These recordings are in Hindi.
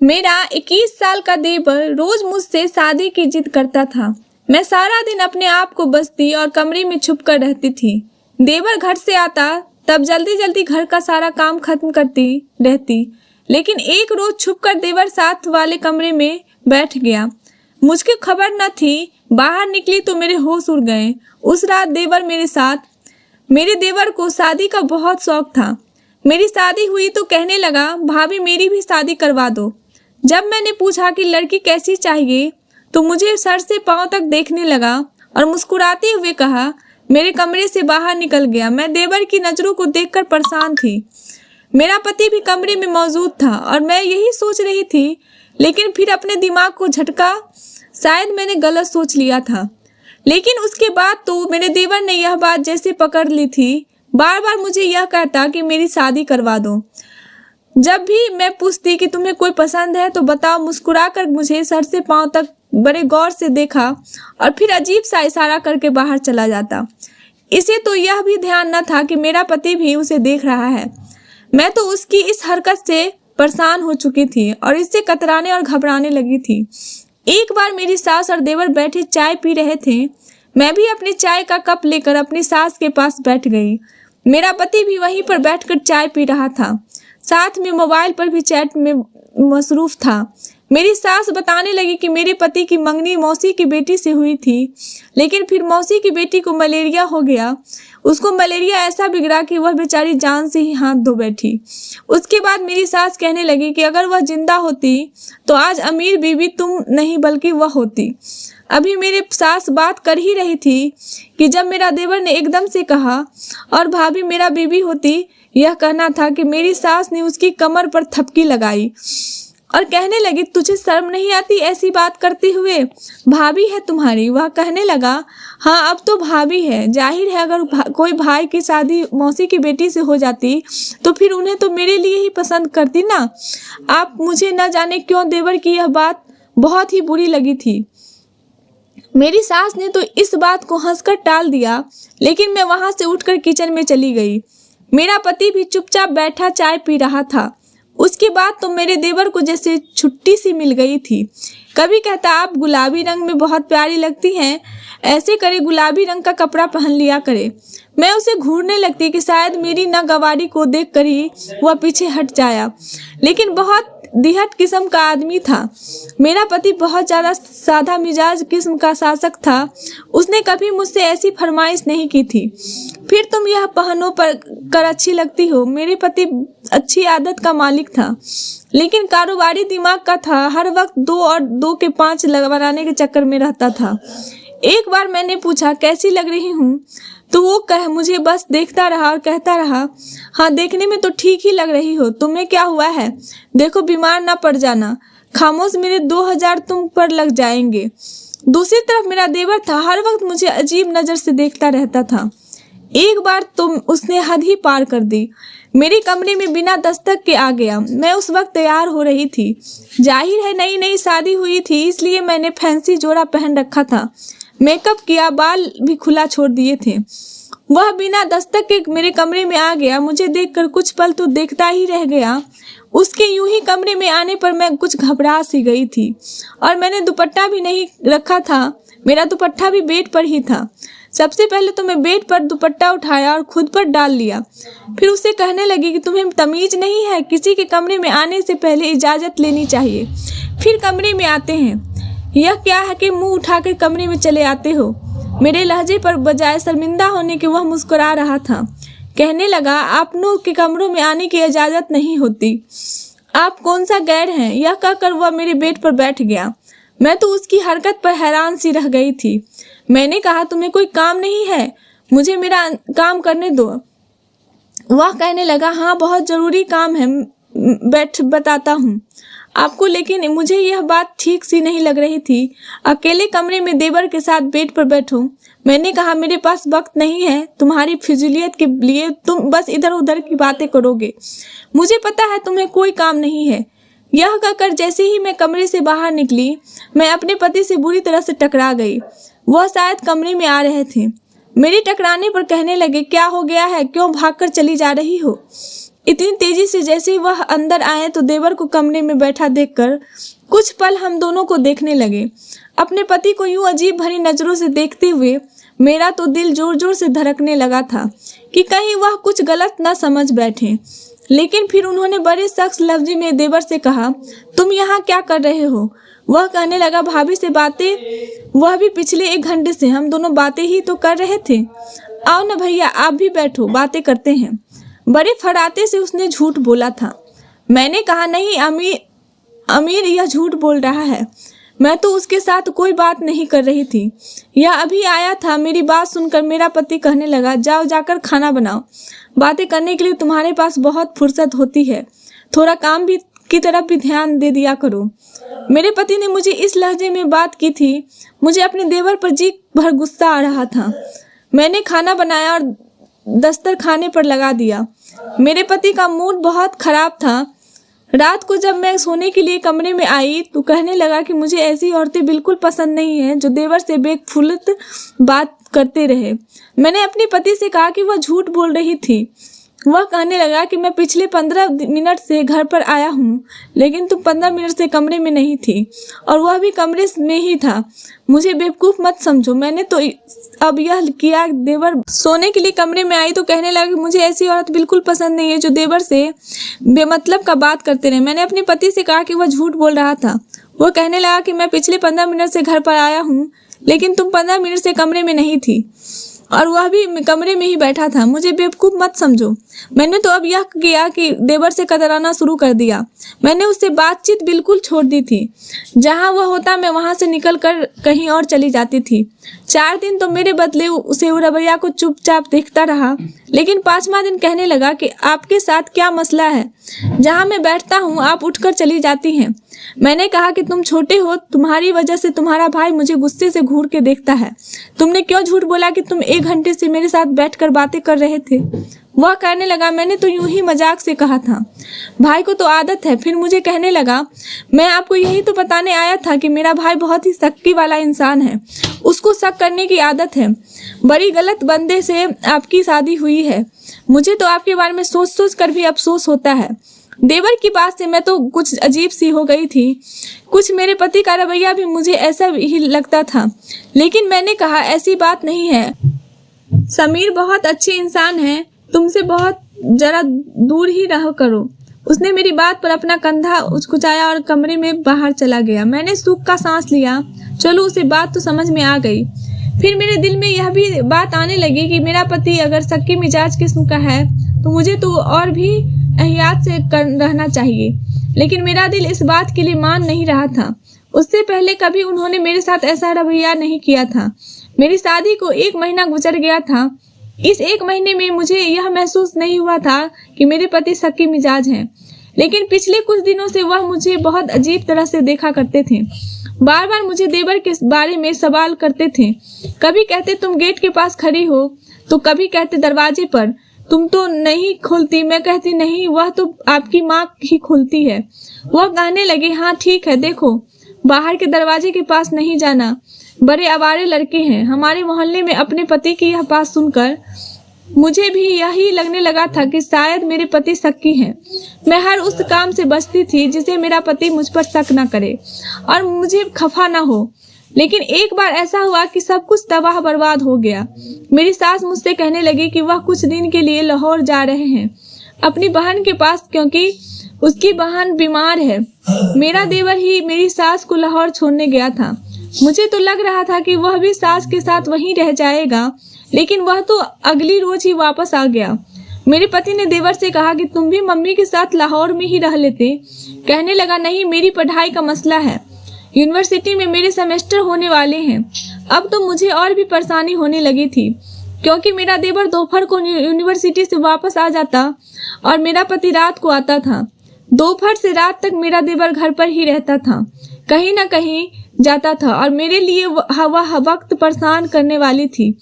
मेरा 21 साल का देवर रोज मुझसे शादी की जिद करता था। मैं सारा दिन अपने आप को बसती और कमरे में छुप कर रहती थी। देवर घर से आता तब जल्दी जल्दी घर का सारा काम खत्म करती रहती, लेकिन एक रोज छुपकर देवर साथ वाले कमरे में बैठ गया। मुझको खबर न थी, बाहर निकली तो मेरे होश उड़ गए। उस रात देवर मेरे साथ। मेरे देवर को शादी का बहुत शौक था। मेरी शादी हुई तो कहने लगा, भाभी मेरी भी शादी करवा दो। जब मैंने पूछा कि लड़की कैसी चाहिए तो मुझे सर से पांव तक देखने लगा और मुस्कुराते हुए कहा। मेरे कमरे से बाहर निकल गया। मैं देवर की नज़रों को देखकर परेशान थी। मेरा पति भी कमरे में मौजूद था और मैं यही सोच रही थी, लेकिन फिर अपने दिमाग को झटका, शायद मैंने गलत सोच लिया था। लेकिन उसके बाद तो मेरे देवर ने यह बात जैसे पकड़ ली थी। बार बार मुझे यह कहता कि मेरी शादी करवा दो। जब भी मैं पूछती कि तुम्हें कोई पसंद है तो बताओ, मुस्कुराकर मुझे सर से पांव तक बड़े गौर से देखा और फिर अजीब सा इशारा करके बाहर चला जाता। इसे तो यह भी ध्यान न था कि मेरा पति भी उसे देख रहा है। मैं तो उसकी इस हरकत से परेशान हो चुकी थी और इससे कतराने और घबराने लगी थी। एक बार मेरी सास और देवर बैठे चाय पी रहे थे। मैं भी अपनी चाय का कप लेकर अपनी सास के पास बैठ गई। मेरा पति भी वहीं पर बैठकर चाय पी रहा था, साथ में मोबाइल पर भी चैट में मसरूफ था। मेरी सास बताने लगी कि मेरे पति की मंगनी मौसी की बेटी से हुई थी, लेकिन फिर मौसी की बेटी को मलेरिया हो गया। उसको मलेरिया ऐसा बिगड़ा कि वह बेचारी जान से ही हाथ धो बैठी। उसके बाद मेरी सास कहने लगी कि अगर वह जिंदा होती तो आज अमीर बीवी तुम नहीं बल्कि वह होती। अभी मेरे सास बात कर ही रही थी कि जब मेरा देवर ने एकदम से कहा, और भाभी मेरा बीवी होती। यह कहना था कि मेरी सास ने उसकी कमर पर थपकी लगाई और कहने लगी, तुझे शर्म नहीं आती ऐसी बात करते हुए? भाभी है तुम्हारी। वह कहने लगा, हाँ अब तो भाभी है। जाहिर है अगर कोई भाई की शादी मौसी की बेटी से हो जाती तो फिर उन्हें तो मेरे लिए ही पसंद करती ना। आप मुझे न जाने क्यों देवर की यह बात बहुत ही बुरी लगी थी। मेरी सास ने तो इस बात को हंसकर टाल दिया, लेकिन मैं वहां से उठकर किचन में चली गई। मेरा पति भी चुपचाप बैठा चाय पी रहा था। उसके बाद तो मेरे देवर को जैसे छुट्टी सी मिल गई थी। कभी कहता, आप गुलाबी रंग में बहुत प्यारी लगती हैं, ऐसे करे गुलाबी रंग का कपड़ा पहन लिया करे। मैं उसे घूरने लगती कि शायद मेरी नागवारी को देखकर ही वह पीछे हट जाया, लेकिन बहुत दिहट किस्म का आदमी था। मेरा पति बहुत ज़्यादा सादा मिजाज किस्म का शासक था। उसने कभी मुझसे ऐसी फरमाइश नहीं की थी, फिर तुम यह पहनो पर कर अच्छी लगती हो। मेरे पति अच्छी आदत का मालिक था, लेकिन कारोबारी दिमाग का था। हर वक्त 2 और 2 के 5 बनाने के चक्कर में रहता था। एक बार मैंने पूछा, कैसी लग रही हूँ? तो वो मुझे बस देखता रहा और कहता रहा, हाँ देखने में तो ठीक ही लग रही हो। तुम्हें क्या हुआ है? देखो बीमार ना पड़ जाना। खामोश, मेरे 2000 तुम पर लग जाएंगे। दूसरी तरफ मेरा देवर था, हर वक्त मुझे अजीब नज़र से देखता रहता था। एक बार तो उसने हद ही पार कर दी। मेरे कमरे में बिना दस्तक के आ गया। मैं उस वक्त तैयार हो रही थी। जाहिर है नई नई शादी हुई थी, इसलिए मैंने फैंसी जोड़ा पहन रखा था, मेकअप किया, बाल भी खुला छोड़ दिए थे। वह बिना दस्तक के मेरे कमरे में आ गया। मुझे देखकर कुछ पल तो देखता ही रह गया। उसके यूं ही कमरे में आने पर मैं कुछ घबरा सी गई थी और मैंने दुपट्टा भी नहीं रखा था। मेरा दुपट्टा भी बेड पर ही था। सबसे पहले तो मैं बेड पर दुपट्टा उठाया और खुद पर डाल लिया। फिर उसे कहने लगी कि तुम्हें तमीज नहीं है, किसी के कमरे में आने से पहले इजाज़त लेनी चाहिए, फिर कमरे में आते हैं। यह क्या है कि मुंह उठाकर कमरे में चले आते हो? मेरे लहजे पर बजाय शर्मिंदा होने के वह मुस्कुरा रहा था। कहने लगा, आपनों के कमरों में आने की इजाज़त नहीं होती। आप कौन सा गैर हैं? यह कहकर वह मेरे बेड पर बैठ गया। मैं तो उसकी हरकत पर हैरान सी रह गई थी। मैंने कहा, तुम्हें कोई काम नहीं है? मुझे मेरा काम करने दो। वह कहने लगा, हाँ बहुत ज़रूरी काम है, बैठ बताता हूँ आपको। लेकिन मुझे यह बात ठीक सी नहीं लग रही थी। अकेले कमरे में देवर के साथ बेड पर बैठूं। मैंने कहा, मेरे पास वक्त नहीं है तुम्हारी फिजूलियत के लिए, तुम बस इधर उधर की बातें करोगे। मुझे पता है तुम्हें कोई काम नहीं है। यह कहकर जैसे ही मैं कमरे से बाहर निकली, मैं अपने पति से बुरी तरह से टकरा गई। वह शायद कमरे में आ रहे थे। मेरे टकराने पर कहने लगे, क्या हो गया है? क्यों भागकर चली जा रही हो? इतनी तेजी से जैसे ही वह अंदर आए तो देवर को कमरे में बैठा देखकर कुछ पल हम दोनों को देखने लगे। अपने पति को यूं अजीब भरी नजरों से देखते हुए मेरा तो दिल जोर जोर से धड़कने लगा था कि कहीं वह कुछ गलत न समझ बैठे। लेकिन फिर उन्होंने बड़े सख्त लफ्ज़ में देवर से कहा, तुम यहाँ क्या कर रहे हो? वह कहने लगा, भाभी से बातें। वह भी पिछले 1 घंटे से हम दोनों बातें ही तो कर रहे थे। आओ न भैया, आप भी बैठो, बातें करते हैं। बड़े फड़ाते से उसने झूठ बोला था। मैंने कहा, नहीं अमीर यह झूठ बोल रहा है। मैं तो उसके साथ कोई बात नहीं कर रही थी। यह अभी आया था। मेरी बात सुनकर मेरा पति कहने लगा, जाओ जाकर खाना बनाओ। बातें करने के लिए तुम्हारे पास बहुत फुर्सत होती है, थोड़ा काम भी की तरफ भी ध्यान दे दिया करो। मेरे पति ने मुझे इस लहजे में बात की थी। मुझे अपने देवर पर जी भर गुस्सा आ रहा था। मैंने खाना बनाया और दस्तर खाने पर लगा दिया। मेरे पति का मूड बहुत खराब था। रात को जब मैं सोने के लिए कमरे में आई तो कहने लगा कि मुझे ऐसी औरतें बिल्कुल पसंद नहीं हैं जो देवर से बेफुलत बात करते रहे। मैंने अपने पति से कहा कि वह झूठ बोल रही थी। वह कहने लगा कि मैं पिछले 15 मिनट से घर पर आया हूँ, लेकिन तुम 15 मिनट से कमरे में नहीं थी और वह भी कमरे में ही था। मुझे बेवकूफ़ मत समझो। मैंने तो अब यह किया। देवर सोने के लिए कमरे में आई तो कहने लगा कि मुझे ऐसी औरत बिल्कुल पसंद नहीं है जो देवर से बेमतलब का बात करते रहे। मैंने अपने पति से कहा कि वह झूठ बोल रहा था। वह कहने लगा कि मैं पिछले 15 मिनट से घर पर आया हूँ, लेकिन तुम 15 मिनट से कमरे में नहीं थी और वह भी कमरे में ही बैठा था। मुझे बेवकूफ़ मत समझो। मैंने तो अब यह किया कि देवर से कतराना शुरू कर दिया। मैंने उससे बातचीत बिल्कुल छोड़ दी थी। जहाँ वह होता मैं वहाँ से निकल कर कहीं और चली जाती थी। 4 दिन तो मेरे बदले उसे रवैया को चुपचाप देखता रहा, लेकिन 5वां दिन कहने लगा कि आपके साथ क्या मसला है? जहाँ मैं बैठता हूँ आप उठकर चली जाती हैं। मैंने कहा कि तुम छोटे हो, तुम्हारी वजह से तुम्हारा भाई मुझे गुस्से से घूर के देखता है। तुमने क्यों झूठ बोला कि तुम 1 घंटे से मेरे साथ बैठकर बातें कर रहे थे? वह कहने लगा, मैंने तो यूं ही मजाक से कहा था। भाई को तो आदत है। फिर मुझे कहने लगा, मैं आपको यही तो बताने आया था कि मेरा भाई बहुत ही शक्ति वाला इंसान है। उसको शक करने की आदत है। बड़ी गलत बंदे से आपकी शादी हुई है। मुझे तो आपके बारे में सोच सोच कर भी अफसोस होता है। देवर की बात से मैं तो कुछ अजीब सी हो गई थी। कुछ मेरे पति का रवैया भी मुझे ऐसा ही लगता था, लेकिन मैंने कहा ऐसी बात नहीं है। समीर बहुत अच्छे इंसान है, तुमसे बहुत जरा दूर ही रहा करो। उसने मेरी बात पर अपना कंधा उचकुचाया और कमरे में बाहर चला गया। मैंने सुख का सांस लिया। चलो, उसे बात तो समझ में आ गई। फिर मेरे दिल में यह भी बात आने लगी कि मेरा पति अगर शक्की मिजाज किस्म का है तो मुझे तो और भी एहतियात से रहना चाहिए। लेकिन मेरा दिल इस बात के लिए मान नहीं रहा था। उससे पहले कभी उन्होंने मेरे साथ ऐसा रवैया नहीं किया था। मेरी शादी को 1 महीना गुजर गया था। इस 1 महीने में मुझे यह महसूस नहीं हुआ था कि मेरे पति शक्की मिजाज हैं, लेकिन पिछले कुछ दिनों से वह मुझे बहुत अजीब तरह से देखा करते थे। बार बार मुझे देवर के बारे में सवाल करते थे। कभी कहते तुम गेट के पास खड़ी हो, तो कभी कहते दरवाजे पर, तुम तो नहीं खोलती। मैं कहती नहीं, वह तो आपकी माँ ही खोलती है। वह कहने लगे, हाँ ठीक है, देखो बाहर के दरवाजे के पास नहीं जाना, बड़े आवारे लड़के हैं। हमारे मोहल्ले में अपने पति की यह बात सुनकर मुझे भी यही लगने लगा था कि शायद मेरे पति शक्की हैं। मैं हर उस काम से बचती थी जिसे मेरा पति मुझ पर शक न करे और मुझे खफा न हो। लेकिन एक बार ऐसा हुआ कि सब कुछ तबाह बर्बाद हो गया। मेरी सास मुझसे कहने लगी कि वह कुछ दिन के लिए लाहौर जा रहे हैं अपनी बहन के पास, क्योंकि उसकी बहन बीमार है। मेरा देवर ही मेरी सास को लाहौर छोड़ने गया था। मुझे तो लग रहा था कि वह भी सास के साथ वहीं रह जाएगा, लेकिन वह तो अगली रोज ही वापस आ गया। मेरे पति ने देवर से कहा कि तुम भी मम्मी के साथ लाहौर में ही रह लेते। कहने लगा, नहीं, मेरी पढ़ाई का मसला है। यूनिवर्सिटी में मेरे सेमेस्टर होने वाले हैं। अब तो मुझे और भी परेशानी होने लगी थी, क्योंकि मेरा देवर दोपहर को यूनिवर्सिटी से वापस आ जाता और मेरा पति रात को आता था। दोपहर से रात तक मेरा देवर घर पर ही रहता था, कहीं ना कहीं जाता था और मेरे लिए वह वक्त परेशान करने वाली थी।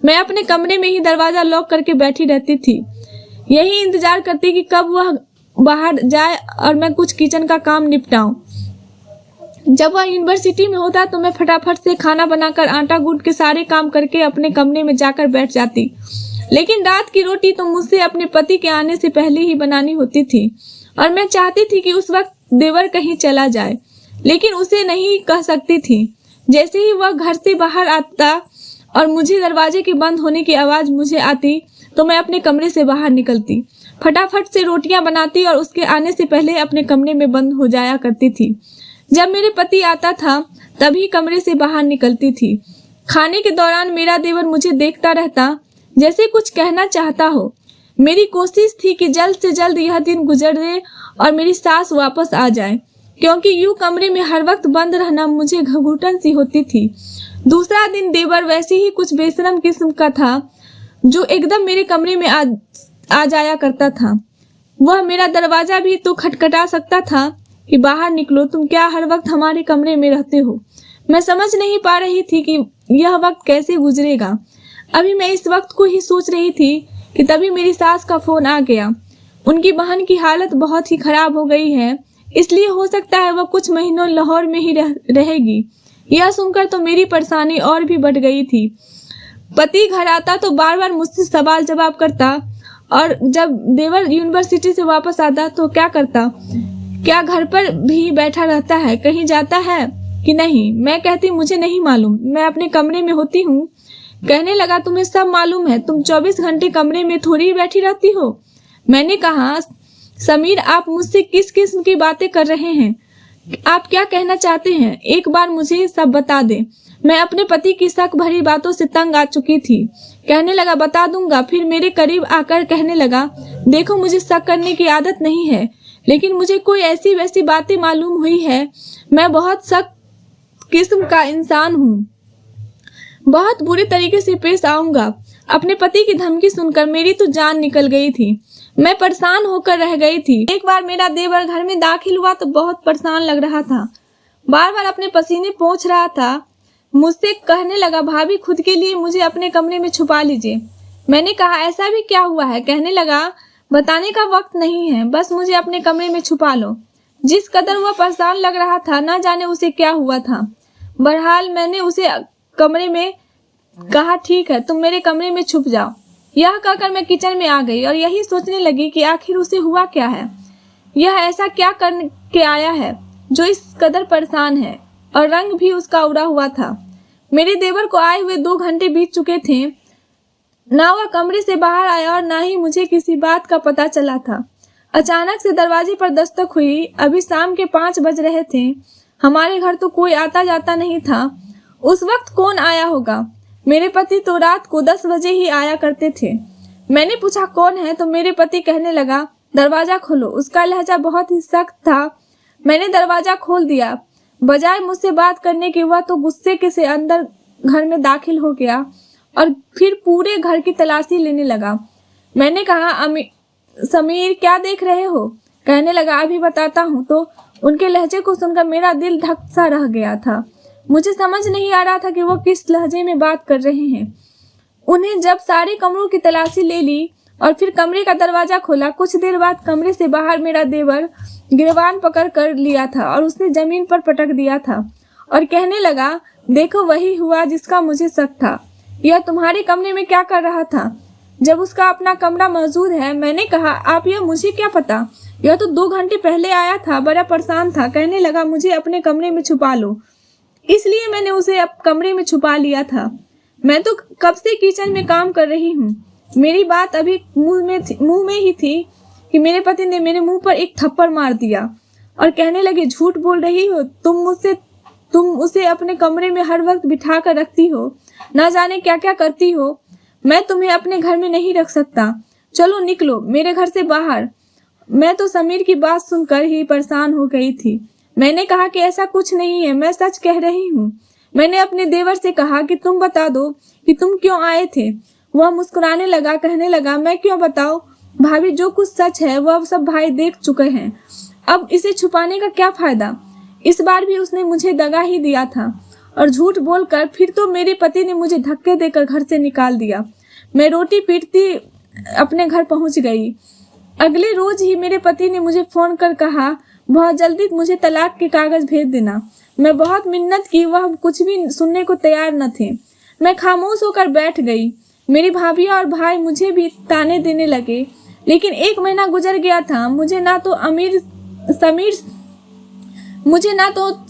मैं अपने कमरे में ही दरवाज़ा लॉक करके बैठी रहती थी, यही इंतजार करती कि कब वह बाहर जाए और मैं कुछ किचन का काम निपटाऊं। जब वह यूनिवर्सिटी में होता तो मैं फटाफट से खाना बनाकर आटा गूंथ के सारे काम करके अपने कमरे में जाकर बैठ जाती लेकिन रात की रोटी तो मुझसे अपने पति के आने से पहले ही बनानी होती थी और मैं चाहती थी कि उस वक्त देवर कहीं चला जाए, लेकिन उसे नहीं कह सकती थी। जैसे ही वह घर से बाहर आता और मुझे दरवाजे के बंद होने की आवाज़ मुझे आती तो मैं अपने कमरे से बाहर निकलती, फटाफट से रोटियां बनाती और उसके आने से पहले अपने कमरे में बंद हो जाया करती थी। जब मेरे पति आता था तभी कमरे से बाहर निकलती थी। खाने के दौरान मेरा देवर मुझे देखता रहता, जैसे कुछ कहना चाहता हो। मेरी कोशिश थी कि जल्द से जल्द यह दिन गुजरे और मेरी सास वापस आ जाए, क्योंकि यूं कमरे में हर वक्त बंद रहना मुझे घुटन सी होती थी। दूसरा दिन देवर वैसे ही कुछ बेशरम किस्म का था, जो एकदम मेरे कमरे में आ जाया करता था। वह मेरा दरवाजा भी तो खटखटा सकता था कि बाहर निकलो, तुम क्या हर वक्त हमारे कमरे में रहते हो। मैं समझ नहीं पा रही थी कि यह वक्त कैसे गुजरेगा। अभी मैं इस वक्त को ही सोच रही थी कि तभी मेरी सास का फोन आ गया। उनकी बहन की हालत बहुत ही खराब हो गई है, इसलिए हो सकता है वह कुछ महीनों लाहौर में ही रहेगी। यह सुनकर तो मेरी परेशानी और भी बढ़ गई थी। पति घर आता तो बार बार मुझसे सवाल जवाब करता, और जब देवर यूनिवर्सिटी से वापस आता तो क्या करता, क्या घर पर भी बैठा रहता है, कहीं जाता है कि नहीं। मैं कहती मुझे नहीं मालूम, मैं अपने कमरे में होती हूँ। कहने लगा तुम्हें सब मालूम है, तुम 24 घंटे कमरे में थोड़ी बैठी रहती हो। मैंने कहा समीर, आप मुझसे किस किस्म की बातें कर रहे हैं, आप क्या कहना चाहते हैं, एक बार मुझे सब बता दें। मैं अपने पति की शक भरी बातों से तंग आ चुकी थी। कहने लगा बता दूंगा, फिर मेरे करीब आकर कहने लगा देखो मुझे शक करने की आदत नहीं है, लेकिन मुझे कोई ऐसी वैसी बातें मालूम हुई है। मैं बहुत शक किस्म का इंसान हूँ, बहुत बुरे तरीके से पेश आऊंगा। अपने पति की धमकी सुनकर मेरी तो जान निकल गई थी। मैं परेशान होकर रह गई थी। एक बार मेरा देवर घर में दाखिल हुआ तो बहुत परेशान लग रहा था, बार बार अपने पसीने पोंछ रहा था। मुझसे कहने लगा भाभी खुद के लिए मुझे अपने कमरे में छुपा लीजिए। मैंने कहा ऐसा भी क्या हुआ है। कहने लगा बताने का वक्त नहीं है, बस मुझे अपने कमरे में छुपा लो। जिस कदर वह परेशान लग रहा था, ना जाने उसे क्या हुआ था। बहरहाल मैंने उसे कमरे में कहा ठीक है तुम मेरे कमरे में छुप जाओ। यह कहकर मैं किचन में आ गई और यही सोचने लगी कि आखिर उसे हुआ क्या है, यह ऐसा क्या करके आया है जो इस कदर परेशान है, और रंग भी उसका उड़ा हुआ था। मेरे देवर को आए हुए 2 घंटे बीत चुके थे, ना वह कमरे से बाहर आया और ना ही मुझे किसी बात का पता चला था। अचानक से दरवाजे पर दस्तक हुई। अभी शाम के 5 बज रहे थे। हमारे घर तो कोई आता जाता नहीं था। उस वक्त कौन आया होगा। मेरे पति तो रात को 10 बजे ही आया करते थे। मैंने पूछा कौन है, तो मेरे पति कहने लगा दरवाजा खोलो। उसका लहजा बहुत ही सख्त था। मैंने दरवाजा खोल दिया। बजाय मुझसे बात करने के वह तो गुस्से के से अंदर घर में दाखिल हो गया और फिर पूरे घर की तलाशी लेने लगा। मैंने कहा समीर क्या देख रहे हो। कहने लगा अभी बताता हूँ। तो उनके लहजे को सुनकर मेरा दिल धक सा रह गया था। मुझे समझ नहीं आ रहा था कि वो किस लहजे में बात कर रहे हैं। उन्हें जब सारे कमरों की तलाशी ले ली और फिर कमरे का दरवाजा खोला, कुछ देर बाद कमरे से बाहर मेरा देवर गिरबान पकड़ कर लिया था और उसने जमीन पर पटक दिया था और कहने लगा देखो वही हुआ जिसका मुझे शक था। यह तुम्हारे कमरे में क्या कर रहा था जब उसका अपना कमरा मौजूद है। मैंने कहा आप यह मुझे क्या पता, यह तो 2 घंटे पहले आया था, बड़ा परेशान था। कहने लगा मुझे अपने कमरे में छुपा लो, इसलिए मैंने उसे कमरे में छुपा लिया था। मैं तो कब से किचन में काम कर रही हूँ। मेरी बात अभी मुंह में ही थी कि मेरे पति ने मेरे मुंह पर एक थप्पड़ मार दिया और कहने लगे झूठ बोल रही हो, तुम उसे अपने कमरे में हर वक्त बिठा कर रखती हो, ना जाने क्या क्या करती हो। मैं तुम्हें अपने घर में नहीं रख सकता, चलो निकलो मेरे घर से बाहर। मैं तो समीर की बात सुनकर ही परेशान हो गई थी। मैंने कहा कि ऐसा कुछ नहीं है, मैं सच कह रही हूँ। मैंने अपने देवर से कहा कि तुम बता दो कि तुम क्यों आए थे। वह मुस्कुराने लगा, कहने लगा मैं क्यों बताऊं भाभी, जो कुछ सच है वह सब भाई देख चुके हैं, अब इसे छुपाने का क्या फायदा। इस बार भी उसने मुझे दगा ही दिया था और झूठ बोलकर फिर तो मेरे पति ने मुझे धक्के देकर घर से निकाल दिया। मैं रोटी पीटती अपने घर पहुंच गई। अगले रोज ही मेरे पति ने मुझे फोन कर कहा बहुत जल्दी मुझे तलाक के कागज भेज देना। मैं बहुत मिन्नत की, वह कुछ भी सुनने को तैयार न थे। मैं खामोश होकर बैठ गई। मेरी भाभी और भाई मुझे भी ताने देने लगे। लेकिन 1 महीना गुजर गया था। मुझे ना तो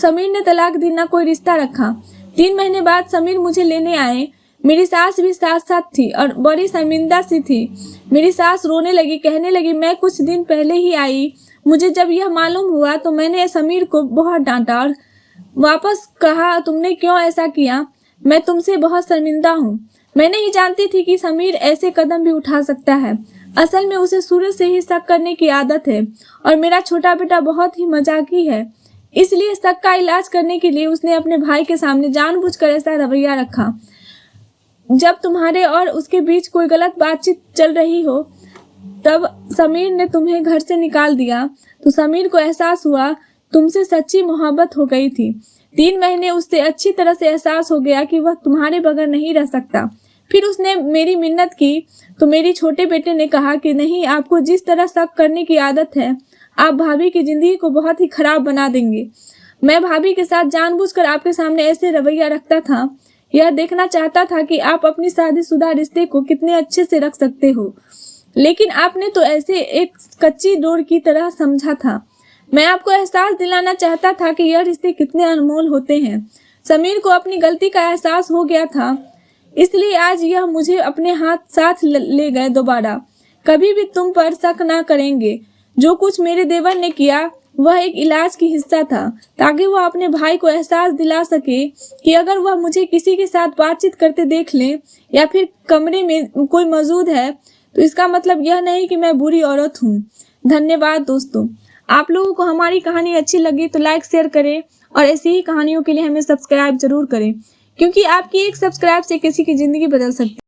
समीर ने तलाक दी, ना कोई रिश्ता रखा। 3 महीने बाद समीर मुझे लेने आए। मेरी सास भी साथ साथ थी और बड़ी शर्मिंदा सी थी। मेरी सास रोने लगी, कहने लगी, मैं कुछ दिन पहले ही आई। मुझे जब यह मालूम हुआ तो मैंने समीर को बहुत डांटा और वापस कहा, तुमने क्यों ऐसा किया? मैं तुमसे बहुत शर्मिंदा हूँ। मैं नहीं जानती थी कि समीर ऐसे कदम भी उठा सकता है। असल में उसे शुरू से ही शक करने की आदत है और मेरा छोटा बेटा बहुत ही मजाकी है। इसलिए शक का इलाज करने के लिए उसने अपने भाई के सामने जानबूझकर ऐसा रवैया रखा। जब तुम्हारे और उसके बीच कोई गलत बातचीत चल रही हो तब समीर ने तुम्हें घर से निकाल दिया तो समीर को एहसास हुआ तुमसे सच्ची मोहब्बत हो गई थी। 3 महीने उससे अच्छी तरह से एहसास हो गया कि वह तुम्हारे बगैर नहीं रह सकता। फिर उसने मेरी मिन्नत की तो मेरी छोटे बेटे ने कहा कि नहीं, आपको जिस तरह शक करने की आदत है आप भाभी की जिंदगी को बहुत ही खराब बना देंगे। मैं भाभी के साथ जानबूझकर आपके सामने ऐसे रवैया रखता था। यह देखना चाहता था कि आप अपनी शादीशुदा रिश्ते को कितने अच्छे से रख सकते हो, लेकिन आपने तो ऐसे एक कच्ची डोर की तरह समझा था। मैं आपको एहसास दिलाना चाहता था कि यह रिश्ते कितने अनमोल होते हैं। समीर को अपनी गलती का एहसास हो गया था, इसलिए आज यह मुझे अपने साथ ले गए दोबारा। कभी भी तुम पर शक ना करेंगे। जो कुछ मेरे देवर ने किया वह एक इलाज की हिस्सा था, ताकि वह अपने भाई को एहसास दिला सके कि अगर वह मुझे किसी के साथ बातचीत करते देख ले या फिर कमरे में कोई मौजूद है तो इसका मतलब यह नहीं कि मैं बुरी औरत हूँ। धन्यवाद दोस्तों। आप लोगों को हमारी कहानी अच्छी लगी तो लाइक शेयर करें और ऐसी ही कहानियों के लिए हमें सब्सक्राइब जरूर करें, क्योंकि आपकी एक सब्सक्राइब से किसी की जिंदगी बदल सकती है।